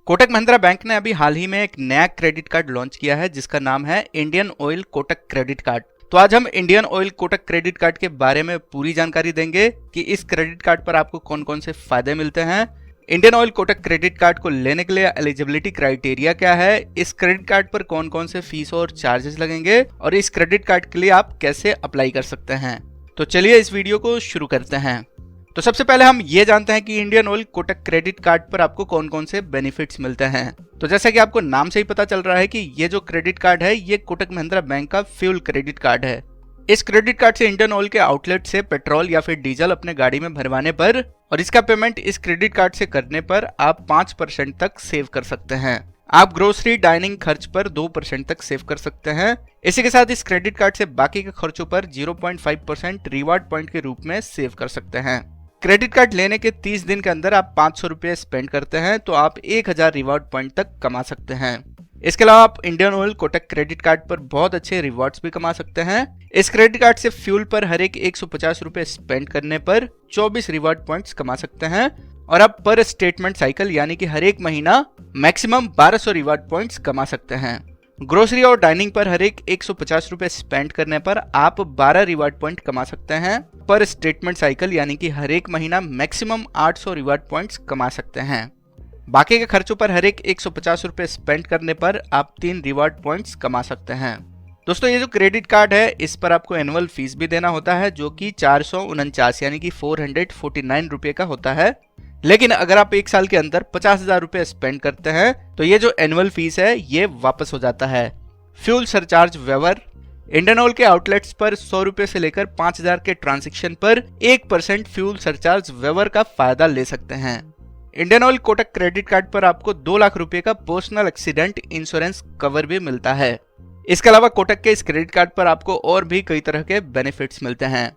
Kotak Mahindra bank ने अभी हाल ही में एक नया क्रेडिट कार्ड लॉन्च किया है जिसका नाम है Indian oil Kotak credit card. तो आज हम Indian oil Kotak credit card के बारे में पूरी जानकारी देंगे कि इस क्रेडिट कार्ड पर आपको कौन कौन से फायदे मिलते हैं, Indian oil Kotak credit card को लेने के लिए एलिजिबिलिटी क्राइटेरिया क्या है, इस क्रेडिट कार्ड पर कौन कौन से फीस और चार्जेस लगेंगे और इस क्रेडिट कार्ड के लिए आप कैसे अप्लाई कर सकते हैं। तो चलिए इस वीडियो को शुरू करते हैं। तो सबसे पहले हम ये जानते हैं कि Indian oil Kotak credit card पर आपको कौन कौन से बेनिफिट्स मिलते हैं। तो जैसा कि आपको नाम से ही पता चल रहा है कि ये जो क्रेडिट कार्ड है ये कोटक महिंद्रा बैंक का फ्यूल क्रेडिट कार्ड है। इस क्रेडिट कार्ड से इंडियन ऑयल के आउटलेट से पेट्रोल या फिर डीजल अपने गाड़ी में भरवाने पर और इसका पेमेंट इस क्रेडिट कार्ड से करने पर आप 5% तक सेव कर सकते हैं। आप ग्रोसरी डाइनिंग खर्च पर 2% तक सेव कर सकते हैं। इसी के साथ इस क्रेडिट कार्ड से बाकी के खर्चों पर 0.5% रिवार्ड पॉइंट के रूप में सेव कर सकते हैं। क्रेडिट कार्ड लेने के 30 दिन के अंदर आप 500 रुपये स्पेंड करते हैं तो आप 1000 रिवार्ड पॉइंट तक कमा सकते हैं। इसके अलावा आप Indian oil Kotak credit card पर बहुत अच्छे रिवॉर्ड्स भी कमा सकते हैं। इस क्रेडिट कार्ड से फ्यूल पर हर एक 150 रुपये स्पेंड करने पर 24 रिवार्ड पॉइंट्स कमा सकते हैं और आप पर स्टेटमेंट साइकिल यानी कि हर एक महीना मैक्सिमम 1200 रिवार्ड पॉइंट्स कमा सकते हैं। ग्रोसरी और डाइनिंग पर हर एक 150 रुपये स्पेंड करने पर आप 12 रिवार्ड पॉइंट कमा सकते हैं। पर स्टेटमेंट साइकिल यानी कि हर एक महीना मैक्सिमम 800 रिवार्ड पॉइंट्स कमा सकते हैं। बाकी के खर्चों पर हर एक 150 रुपये स्पेंड करने पर आप 3 रिवार्ड पॉइंट्स कमा सकते हैं। दोस्तों ये जो क्रेडिट कार्ड है इस पर आपको एनुअल फीस भी देना होता है जो कि 449 यानी कि 449 रुपये का होता है। लेकिन अगर आप एक साल के अंदर 50,000 रुपये स्पेंड करते हैं तो ये जो एनुअल फीस है ये वापस हो जाता है। Fuel surcharge waiver, Indian Oil के आउटलेट्स पर 100 रुपये से लेकर 5000 के ट्रांजैक्शन पर 1% फ्यूल सरचार्ज वेवर का फायदा ले सकते हैं। Indian oil Kotak credit card पर आपको 2 लाख रुपए का पर्सनल एक्सीडेंट इंश्योरेंस कवर भी मिलता है। इसके अलावा कोटक के इस क्रेडिट कार्ड पर आपको और भी कई तरह के बेनिफिट्स मिलते हैं।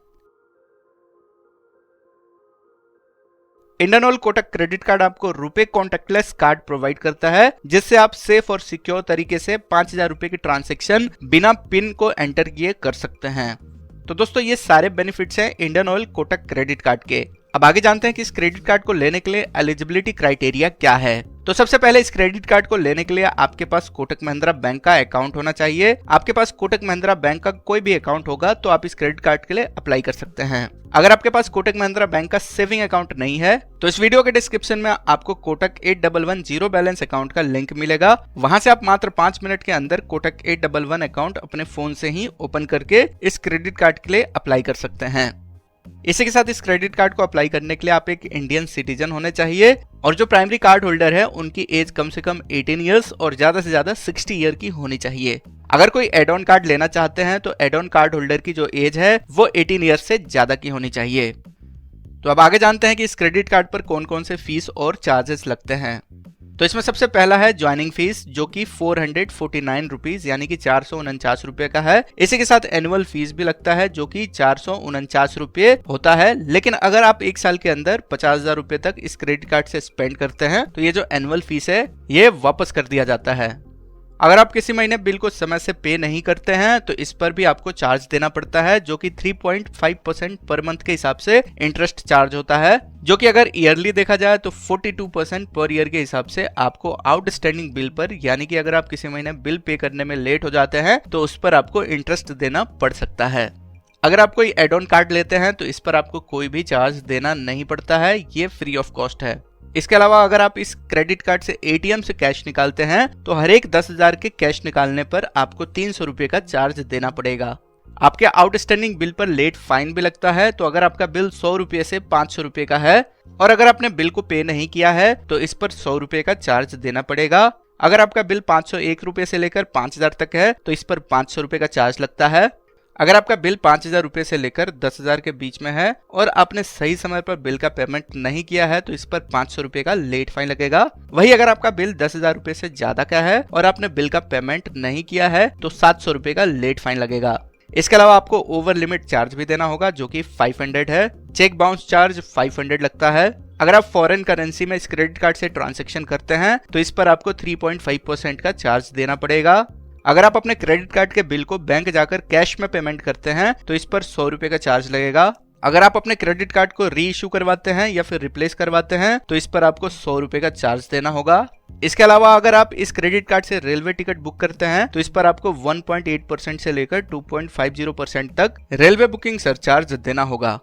Indian oil Kotak credit card आपको रुपए कॉन्टेक्टलेस कार्ड प्रोवाइड करता है जिससे आप सेफ और सिक्योर तरीके से 5000 रुपए की ट्रांजैक्शन बिना पिन को एंटर किए कर सकते हैं। तो दोस्तों ये सारे बेनिफिट्स हैं Indian oil Kotak credit card के। अब आगे जानते हैं कि इस क्रेडिट कार्ड को लेने के लिए एलिजिबिलिटी क्राइटेरिया क्या है। तो सबसे पहले इस क्रेडिट कार्ड को लेने के लिए आपके पास कोटक महिंद्रा बैंक का अकाउंट होना चाहिए। आपके पास कोटक महिंद्रा बैंक का कोई भी अकाउंट होगा तो आप इस क्रेडिट कार्ड के लिए अप्लाई कर सकते हैं। अगर आपके पास कोटक महिंद्रा बैंक का सेविंग अकाउंट नहीं है तो इस वीडियो के डिस्क्रिप्शन में आपको कोटक 8111 जीरो बैलेंस अकाउंट का लिंक मिलेगा। वहां से आप मात्र 5 मिनट के अंदर कोटक 811 अकाउंट अपने फोन से ही ओपन करके इस क्रेडिट कार्ड के लिए अप्लाई कर सकते हैं। इसी के साथ इस क्रेडिट कार्ड को अप्लाई करने के लिए आप एक इंडियन सिटीजन होने चाहिए और जो प्राइमरी कार्ड होल्डर है उनकी एज कम से कम 18 इयर्स और ज्यादा से ज्यादा 60 ईयर की होनी चाहिए। अगर कोई एड ऑन कार्ड लेना चाहते हैं तो एड ऑन कार्ड होल्डर की जो एज है वो 18 ईयर्स से ज्यादा की होनी चाहिए। तो अब आगे जानते हैं कि इस क्रेडिट कार्ड पर कौन कौन से फीस और चार्जेस लगते हैं। तो इसमें सबसे पहला है ज्वाइनिंग फीस जो कि 449 रुपीज यानी कि 449 रुपए का है। इसी के साथ एनुअल फीस भी लगता है जो कि 449 रुपये होता है। लेकिन अगर आप एक साल के अंदर 50,000 रुपए तक इस क्रेडिट कार्ड से स्पेंड करते हैं तो ये जो एनुअल फीस है ये वापस कर दिया जाता है। अगर आप किसी महीने बिल को समय से पे नहीं करते हैं तो इस पर भी आपको चार्ज देना पड़ता है जो कि 3.5% पर मंथ के हिसाब से इंटरेस्ट चार्ज होता है, जो कि अगर ईयरली देखा जाए तो 42% पर ईयर के हिसाब से आपको आउटस्टैंडिंग बिल पर यानी कि अगर आप किसी महीने बिल पे करने में लेट हो जाते हैं तो उस पर आपको इंटरेस्ट देना पड़ सकता है। अगर आप कोई एड ऑन कार्ड लेते हैं तो इस पर आपको कोई भी चार्ज देना नहीं पड़ता है, ये फ्री ऑफ कॉस्ट है। इसके अलावा अगर आप इस क्रेडिट कार्ड से एटीएम से कैश निकालते हैं तो हर एक 10,000 के कैश निकालने पर आपको 300 रुपये का चार्ज देना पड़ेगा। आपके आउटस्टैंडिंग बिल पर लेट फाइन भी लगता है। तो अगर आपका बिल 100 रुपये से 500 रुपये का है और अगर आपने बिल को पे नहीं किया है तो इस पर 100 रुपये का चार्ज देना पड़ेगा। अगर आपका बिल 501 रुपये से लेकर 5000 तक है तो इस पर 500 रुपये का चार्ज लगता है। अगर आपका बिल 5000 रुपये से लेकर 10,000 के बीच में है और आपने सही समय पर बिल का पेमेंट नहीं किया है तो इस पर 500 रुपये का लेट फाइन लगेगा। वही अगर आपका बिल 10,000 रुपये से ज्यादा का है और आपने बिल का पेमेंट नहीं किया है तो 700 रुपये का लेट फाइन लगेगा। इसके अलावा आपको ओवर लिमिट चार्ज भी देना होगा जो कि 500 है। चेक बाउंस चार्ज 500 लगता है। अगर आप फॉरेन करेंसी में इस क्रेडिट कार्ड से ट्रांजैक्शन करते हैं तो इस पर आपको 3.5% का चार्ज देना पड़ेगा। अगर आप अपने क्रेडिट कार्ड के बिल को बैंक जाकर कैश में पेमेंट करते हैं तो इस पर 100 रुपये का चार्ज लगेगा। अगर आप अपने क्रेडिट कार्ड को री इशू करवाते हैं या फिर रिप्लेस करवाते हैं तो इस पर आपको 100 रुपए का चार्ज देना होगा। इसके अलावा अगर आप इस क्रेडिट कार्ड से रेलवे टिकट बुक करते हैं तो इस पर आपको 1.8% से लेकर 2.50% तक रेलवे बुकिंग सरचार्ज देना होगा।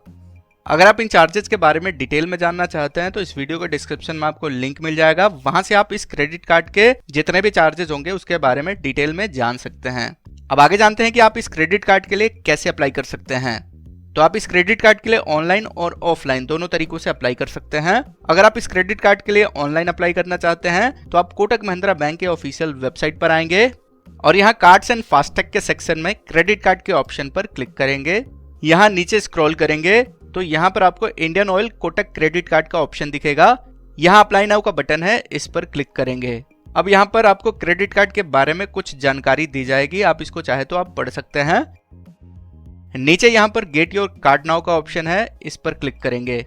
अगर आप इन चार्जेस के बारे में डिटेल में जानना चाहते हैं तो इस वीडियो के डिस्क्रिप्शन में आपको लिंक मिल जाएगा, वहां से आप इस क्रेडिट कार्ड के जितने भी चार्जेस होंगे उसके बारे में डिटेल में जान सकते हैं। अब आगे जानते हैं कि आप इस क्रेडिट कार्ड के लिए कैसे अप्लाई कर सकते हैं। तो आप इस क्रेडिट कार्ड के लिए ऑनलाइन और ऑफलाइन दोनों तरीकों से अप्लाई कर सकते हैं। अगर आप इस क्रेडिट कार्ड के लिए ऑनलाइन अप्लाई करना चाहते हैं तो आप कोटक महिंद्रा बैंक के ऑफिशियल वेबसाइट पर आएंगे और यहाँ कार्ड्स एंड फास्टैग के सेक्शन में क्रेडिट कार्ड के ऑप्शन पर क्लिक करेंगे। यहाँ नीचे स्क्रॉल करेंगे तो यहाँ पर आपको Indian oil Kotak credit card का ऑप्शन दिखेगा। यहाँ अप्लाई नाउ का बटन है, इस पर क्लिक करेंगे। अब यहाँ पर आपको क्रेडिट कार्ड के बारे में कुछ जानकारी दी जाएगी, आप इसको चाहे तो आप पढ़ सकते हैं। नीचे यहाँ पर गेट योर कार्ड नाउ का ऑप्शन है, इस पर क्लिक करेंगे।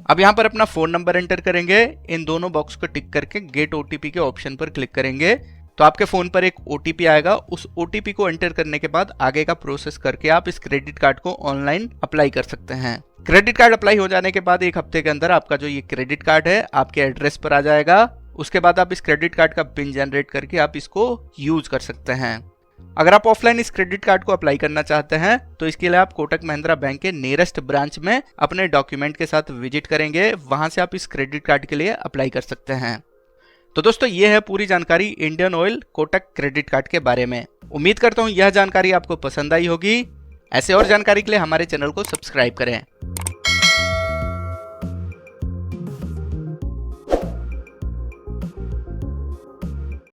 अब यहाँ पर अपना फोन नंबर एंटर करेंगे, इन दोनों बॉक्स को टिक करके गेट ओटीपी के ऑप्शन पर क्लिक करेंगे तो आपके फोन पर एक ओटीपी आएगा। उस ओटीपी को एंटर करने के बाद आगे का प्रोसेस करके आप इस क्रेडिट कार्ड को ऑनलाइन अप्लाई कर सकते हैं। क्रेडिट कार्ड अप्लाई हो जाने के बाद 1 हफ्ते के अंदर आपका जो ये क्रेडिट कार्ड है आपके एड्रेस पर आ जाएगा। उसके बाद आप इस क्रेडिट कार्ड का पिन जनरेट करके आप इसको यूज कर सकते हैं। अगर आप ऑफलाइन इस क्रेडिट कार्ड को अप्लाई करना चाहते हैं तो इसके लिए आप कोटक महिंद्रा बैंक के नियरेस्ट ब्रांच में अपने डॉक्यूमेंट के साथ विजिट करेंगे, वहां से आप इस क्रेडिट कार्ड के लिए अप्लाई कर सकते हैं। तो दोस्तों ये है पूरी जानकारी Indian oil Kotak credit card के बारे में। उम्मीद करता हूँ यह जानकारी आपको पसंद आई होगी। ऐसे और जानकारी के लिए हमारे चैनल को सब्सक्राइब करें।